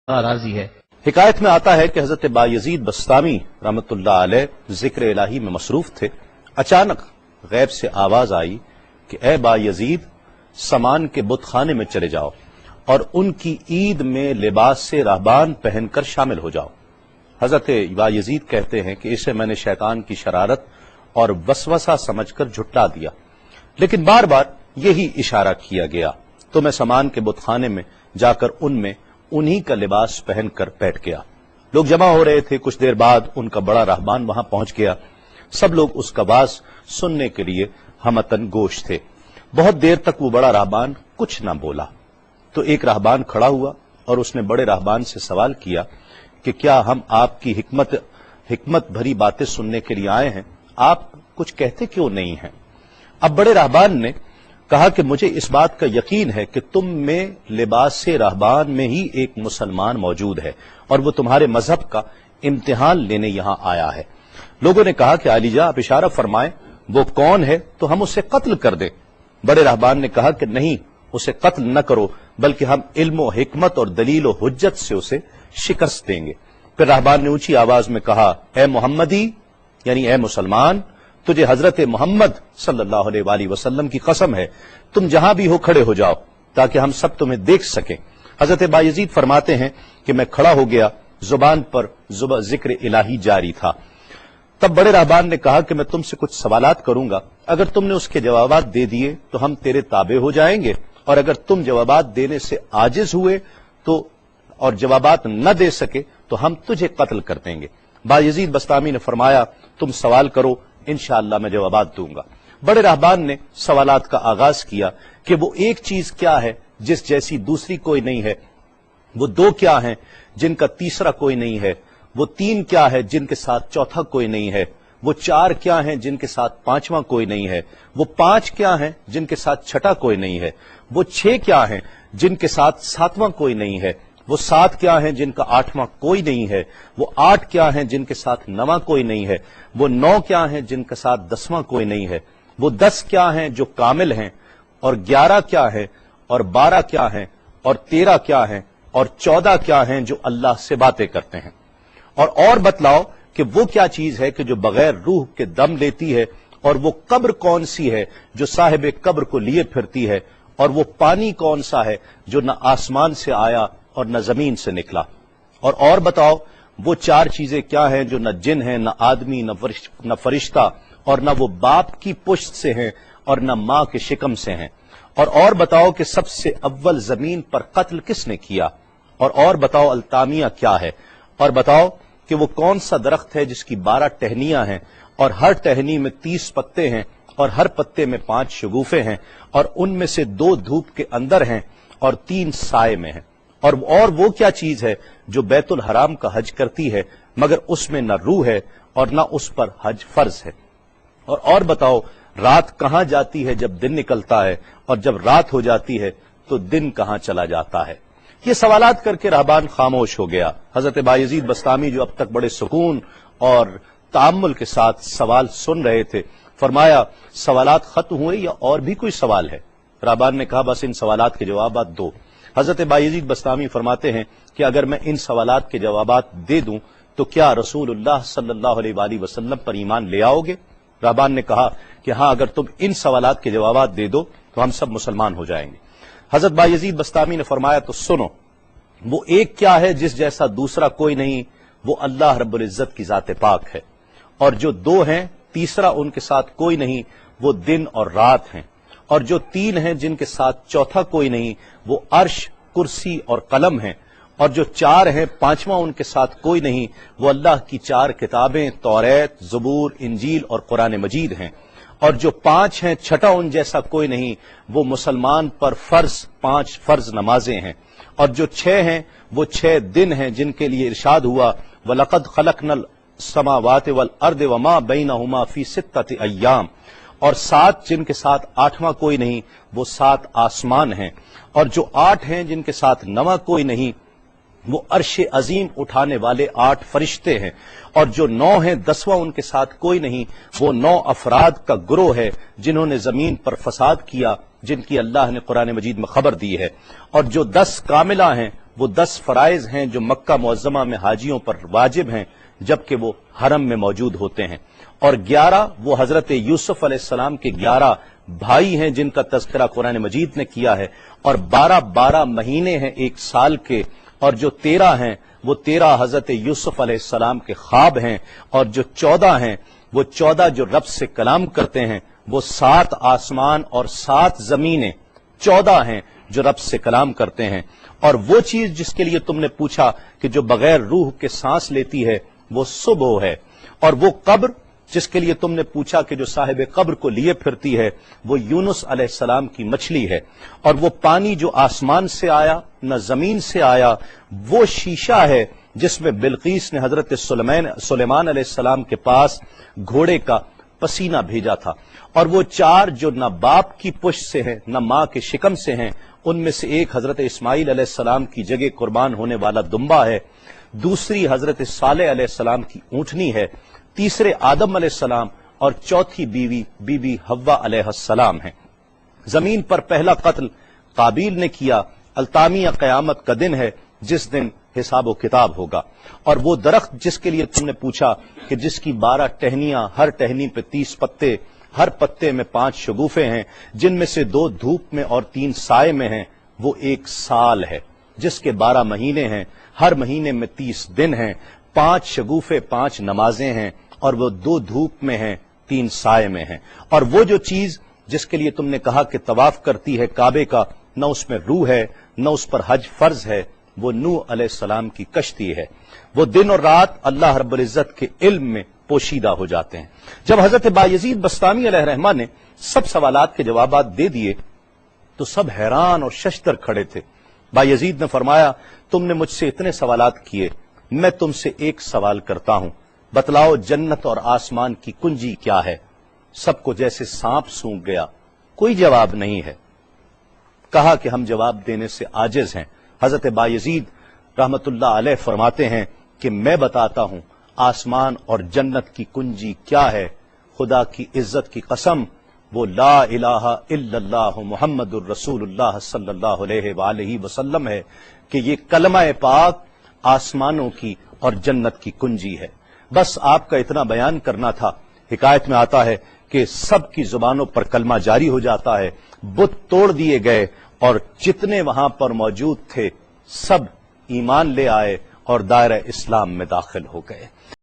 راضی ہے۔ حکایت میں آتا ہے کہ حضرت بایزید بستامی رحمۃ اللہ علیہ ذکر الہی میں مصروف تھے۔ اچانک غیب سے آواز آئی کہ اے بایزید، سامان کے بت خانے میں چلے جاؤ اور ان کی عید میں لباس سے راہبان پہن کر شامل ہو جاؤ۔ حضرت بایزید کہتے ہیں کہ اسے میں نے شیطان کی شرارت اور وسوسہ سمجھ کر جھٹلا دیا، لیکن بار بار یہی اشارہ کیا گیا تو میں سامان کے بت خانے میں جا کر ان میں انہی کا لباس پہن کر بیٹھ گیا۔ لوگ جمع ہو رہے تھے، کچھ دیر بعد ان کا بڑا راہبان وہاں پہنچ گیا۔ سب لوگ اس کا باز سننے کے لیے ہمتن گوش تھے۔ بہت دیر تک وہ بڑا راہبان کچھ نہ بولا تو ایک راہبان کھڑا ہوا اور اس نے بڑے راہبان سے سوال کیا کہ کیا ہم آپ کی حکمت بھری باتیں سننے کے لیے آئے ہیں، آپ کچھ کہتے کیوں نہیں ہیں؟ اب بڑے راہبان نے کہا کہ مجھے اس بات کا یقین ہے کہ تم میں لباس سے راہبان میں ہی ایک مسلمان موجود ہے اور وہ تمہارے مذہب کا امتحان لینے یہاں آیا ہے۔ لوگوں نے کہا کہ علی جاں آپ اشارہ فرمائیں، وہ کون ہے تو ہم اسے قتل کر دیں۔ بڑے راہبان نے کہا کہ نہیں، اسے قتل نہ کرو، بلکہ ہم علم و حکمت اور دلیل و حجت سے اسے شکست دیں گے۔ پھر راہبان نے اونچی آواز میں کہا، اے محمدی، یعنی اے مسلمان، تجھے حضرت محمد صلی اللہ علیہ وآلہ وسلم کی قسم ہے، تم جہاں بھی ہو کھڑے ہو جاؤ تاکہ ہم سب تمہیں دیکھ سکیں۔ حضرت بایزید فرماتے ہیں کہ میں کھڑا ہو گیا، زبان پر ذکر الہی جاری تھا۔ تب بڑے راہبان نے کہا کہ میں تم سے کچھ سوالات کروں گا، اگر تم نے اس کے جوابات دے دیے تو ہم تیرے تابع ہو جائیں گے، اور اگر تم جوابات دینے سے عاجز ہوئے تو اور جوابات نہ دے سکے تو ہم تجھے قتل کر دیں گے۔ بایزید بستامی نے فرمایا، تم سوال کرو، انشاءاللہ میں جوابات دوں گا۔ بڑے راہبان نے سوالات کا آغاز کیا کہ وہ ایک چیز کیا ہے جس جیسی دوسری کوئی نہیں ہے، وہ دو کیا ہیں جن کا تیسرا کوئی نہیں ہے، وہ تین کیا ہے جن کے ساتھ چوتھا کوئی نہیں ہے، وہ چار کیا ہیں جن کے ساتھ پانچواں کوئی نہیں ہے، وہ پانچ کیا ہیں جن کے ساتھ چھٹا کوئی نہیں ہے، وہ چھ کیا ہیں جن کے ساتھ ساتواں کوئی نہیں ہے، وہ سات کیا ہیں جن کا آٹھواں کوئی نہیں ہے، وہ آٹھ کیا ہیں جن کے ساتھ نواں کوئی نہیں ہے، وہ نو کیا ہیں جن کے ساتھ دسواں کوئی نہیں ہے، وہ 10 کیا ہیں جو کامل ہیں، اور 11 کیا ہیں، اور 12 کیا ہیں، اور 13 کیا ہیں، اور 14 کیا ہیں جو اللہ سے باتیں کرتے ہیں۔ اور بتلاؤ کہ وہ کیا چیز ہے کہ جو بغیر روح کے دم لیتی ہے، اور وہ قبر کون سی ہے جو صاحب قبر کو لیے پھرتی ہے، اور وہ پانی کون سا ہے جو نہ آسمان سے آیا اور نہ زمین سے نکلا۔ اور بتاؤ وہ چار چیزیں کیا ہیں جو نہ جن ہیں، نہ آدمی، نہ فرشتہ، اور نہ وہ باپ کی پشت سے ہیں اور نہ ماں کے شکم سے ہیں۔ اور بتاؤ کہ سب سے اول زمین پر قتل کس نے کیا، اور بتاؤ التامیہ کیا ہے، اور بتاؤ کہ وہ کون سا درخت ہے جس کی 12 ٹہنیاں ہیں اور ہر ٹہنی میں 30 پتے ہیں اور ہر پتے میں 5 شگوفے ہیں، اور ان میں سے 2 دھوپ کے اندر ہیں اور 3 سائے میں ہیں۔ اور وہ کیا چیز ہے جو بیت الحرام کا حج کرتی ہے مگر اس میں نہ روح ہے اور نہ اس پر حج فرض ہے۔ اور بتاؤ رات کہاں جاتی ہے جب دن نکلتا ہے، اور جب رات ہو جاتی ہے تو دن کہاں چلا جاتا ہے۔ یہ سوالات کر کے راہبان خاموش ہو گیا۔ حضرت بایزید بستامی جو اب تک بڑے سکون اور تأمل کے ساتھ سوال سن رہے تھے، فرمایا سوالات ختم ہوئے یا اور بھی کوئی سوال ہے؟ راہبان نے کہا بس ان سوالات کے جوابات دو۔ حضرت بایزید بستامی فرماتے ہیں کہ اگر میں ان سوالات کے جوابات دے دوں تو کیا رسول اللہ صلی اللہ علیہ وآلہ وسلم پر ایمان لے آؤ گے؟ راہبان نے کہا کہ ہاں، اگر تم ان سوالات کے جوابات دے دو تو ہم سب مسلمان ہو جائیں گے۔ حضرت بایزید بستامی نے فرمایا تو سنو، وہ ایک کیا ہے جس جیسا دوسرا کوئی نہیں، وہ اللہ رب العزت کی ذات پاک ہے، اور جو 2 ہیں تیسرا ان کے ساتھ کوئی نہیں، وہ دن اور رات ہیں، اور جو 3 ہیں جن کے ساتھ چوتھا کوئی نہیں، وہ عرش، کرسی اور قلم ہیں، اور جو 4 ہیں پانچواں ان کے ساتھ کوئی نہیں، وہ اللہ کی 4 کتابیں توریت، زبور، انجیل اور قرآن مجید ہیں، اور جو 5 ہیں چھٹا ان جیسا کوئی نہیں، وہ مسلمان پر 5 فرض نمازیں ہیں، اور جو 6 ہیں وہ 6 دن ہیں جن کے لیے ارشاد ہوا وَلَقَدْ خَلَقْنَا السَّمَاوَاتِ وَالْأَرْضَ وَمَا بَيْنَهُمَا فِي 6 أَيَّامٍ، اور 7 جن کے ساتھ 8واں کوئی نہیں، وہ 7 آسمان ہیں، اور جو 8 ہیں جن کے ساتھ 9واں کوئی نہیں، وہ عرش عظیم اٹھانے والے 8 فرشتے ہیں، اور جو 9 ہیں 10واں ان کے ساتھ کوئی نہیں، وہ 9 افراد کا گروہ ہے جنہوں نے زمین پر فساد کیا، جن کی اللہ نے قرآن مجید میں خبر دی ہے، اور جو 10 کاملہ ہیں وہ 10 فرائض ہیں جو مکہ معظمہ میں حاجیوں پر واجب ہیں جبکہ وہ حرم میں موجود ہوتے ہیں، اور 11 وہ حضرت یوسف علیہ السلام کے 11 بھائی ہیں جن کا تذکرہ قرآن مجید نے کیا ہے، اور 12 مہینے ہیں ایک سال کے، اور جو 13 ہیں وہ 13 حضرت یوسف علیہ السلام کے خواب ہیں، اور جو 14 ہیں وہ 14 جو رب سے کلام کرتے ہیں، وہ 7 آسمان اور 7 زمینیں 14 ہیں جو رب سے کلام کرتے ہیں، اور وہ چیز جس کے لیے تم نے پوچھا کہ جو بغیر روح کے سانس لیتی ہے وہ صبح ہے، اور وہ قبر جس کے لیے تم نے پوچھا کہ جو صاحب قبر کو لیے پھرتی ہے وہ یونس علیہ السلام کی مچھلی ہے، اور وہ پانی جو آسمان سے آیا نہ زمین سے آیا وہ شیشہ ہے جس میں بلقیس نے حضرت سلیمان علیہ السلام کے پاس گھوڑے کا پسینہ بھیجا تھا، اور وہ 4 جو نہ باپ کی پشت سے ہیں نہ ماں کے شکم سے ہیں، ان میں سے ایک حضرت اسماعیل علیہ السلام کی جگہ قربان ہونے والا دمبا ہے، دوسری حضرت صالح علیہ السلام کی اونٹنی ہے، تیسرے آدم علیہ السلام، اور چوتھی بیوی بی بی حوا علیہ السلام ہیں۔ زمین پر پہلا قتل قابیل نے کیا، التامیہ قیامت کا دن ہے جس دن حساب و کتاب ہوگا، اور وہ درخت جس کے لیے تم نے پوچھا کہ جس کی 12 ٹہنیاں، ہر ٹہنی پہ 30 پتے، ہر پتے میں 5 شگوفے ہیں جن میں سے 2 دھوپ میں اور 3 سائے میں ہیں، وہ 1 سال ہے جس کے 12 مہینے ہیں، ہر مہینے میں 30 دن ہیں، 5 شگوفے 5 نمازیں ہیں، اور وہ 2 دھوپ میں ہیں 3 سائے میں ہیں، اور وہ جو چیز جس کے لیے تم نے کہا کہ طواف کرتی ہے کعبے کا، نہ اس میں روح ہے نہ اس پر حج فرض ہے، وہ نوح علیہ السلام کی کشتی ہے، وہ دن اور رات اللہ رب العزت کے علم میں پوشیدہ ہو جاتے ہیں۔ جب حضرت بایزید بسطامی علیہ الرحمہ نے سب سوالات کے جوابات دے دیے تو سب حیران اور ششدر کھڑے تھے۔ بایزید نے فرمایا تم نے مجھ سے اتنے سوالات کیے، میں تم سے ایک سوال کرتا ہوں، بتلاؤ جنت اور آسمان کی کنجی کیا ہے؟ سب کو جیسے سانپ سونگھ گیا، کوئی جواب نہیں ہے۔ کہا کہ ہم جواب دینے سے عاجز ہیں۔ حضرت بایزید رحمت اللہ علیہ فرماتے ہیں کہ میں بتاتا ہوں آسمان اور جنت کی کنجی کیا ہے، خدا کی عزت کی قسم وہ لا الہ الا اللہ محمد الرسول اللہ صلی اللہ علیہ وآلہ وسلم ہے کہ یہ کلمہ پاک آسمانوں کی اور جنت کی کنجی ہے۔ بس آپ کا اتنا بیان کرنا تھا۔ حکایت میں آتا ہے کہ سب کی زبانوں پر کلمہ جاری ہو جاتا ہے، بت توڑ دیے گئے، اور جتنے وہاں پر موجود تھے سب ایمان لے آئے اور دائرہ اسلام میں داخل ہو گئے۔